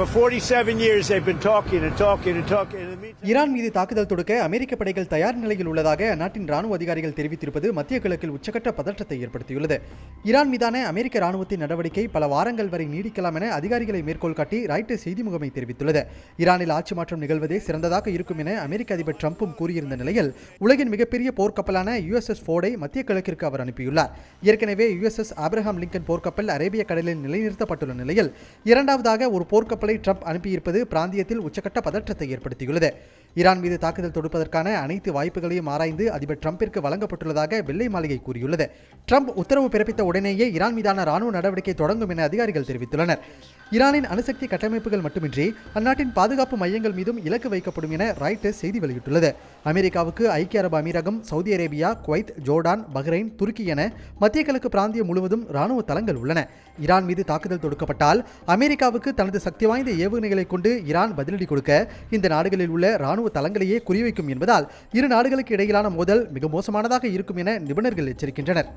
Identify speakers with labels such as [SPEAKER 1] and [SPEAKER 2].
[SPEAKER 1] For 47 years they've been talking and talking and talking.
[SPEAKER 2] Iran மீது தாக்குதல் தொடுக்க அமெரிக்க படைகள் தயார் நிலையில் உள்ளதாக அந்நாட்டின் ராணுவ அதிகாரிகள் தெரிவித்திருப்பது மத்திய கிழக்கில் உச்சகட்ட பதற்றத்தை ஏற்படுத்தியுள்ளது. ஈரான் மீதான அமெரிக்க ராணுவத்தின் நடவடிக்கை பல வாரங்கள் வரை நீடிக்கலாம் என அதிகாரிகளை மேற்கோள் காட்டி ராய்ட்டர்ஸ் செய்தி முகமை தெரிவித்துள்ளது. ஈரானில் ஆட்சி மாற்றம் நிகழ்வதே சிறந்ததாக இருக்கும் என அமெரிக்க அதிபர் ட்ரம்பும் கூறியிருந்த நிலையில் உலகின் மிகப்பெரிய போர்க்கப்பலான USS ஃபோர்டை மத்திய கிழக்கிற்கு அவர் அனுப்பியுள்ளார். ஏற்கனவே USS ஆப்ரஹாம் லிங்கன் போர்க்கப்பல் அரேபிய கடலில் நிலைநிறுத்தப்பட்டுள்ள நிலையில் இரண்டாவதாக ஒரு போர்க்கப்பலை ட்ரம்ப் அனுப்பியிருப்பது பிராந்தியத்தில் உச்சகட்ட பதற்றத்தை ஏற்படுத்தியுள்ளது. ஈரான் மீது தாக்குதல் தொடுப்பதற்கான அனைத்து வாய்ப்புகளையும் ஆராய்ந்து அதிபர் ட்ரம்பிற்கு வழங்கப்பட்டுள்ளதாக வெள்ளை மாளிகை கூறியுள்ளது. ட்ரம்ப் உத்தரவு பிறப்பித்த உடனேயே ஈரான் மீதான ராணுவ நடவடிக்கை தொடங்கும் என அதிகாரிகள் தெரிவித்துள்ளனர். ஈரானின் அணுசக்தி கட்டமைப்புகள் மட்டுமின்றி அந்நாட்டின் பாதுகாப்பு மையங்கள் மீதும் இலக்கு வைக்கப்படும் என ராய்ட்டர்ஸ் செய்தி வெளியிட்டுள்ளது. அமெரிக்காவுக்கு ஐக்கிய அரபு அமீரகம், Saudi Arabia, Kuwait, Jordan, Bahrain, துருக்கி என மத்திய கிழக்கு பிராந்தியம் முழுவதும் ராணுவ தளங்கள் உள்ளன. ஈரான் மீது தாக்குதல் தொடுக்கப்பட்டால் அமெரிக்காவுக்கு தனது சக்தி வாய்ந்த ஏவுகணைகளை கொண்டு ஈரான் பதிலடி கொடுக்க இந்த நாடுகளில் உள்ள ராணுவ தளங்களையே குறிவைக்கும் என்பதால் இரு நாடுகளுக்கு இடையிலான மோதல் மிக மோசமானதாக இருக்கும் என நிபுணர்கள் எச்சரிக்கின்றனர்.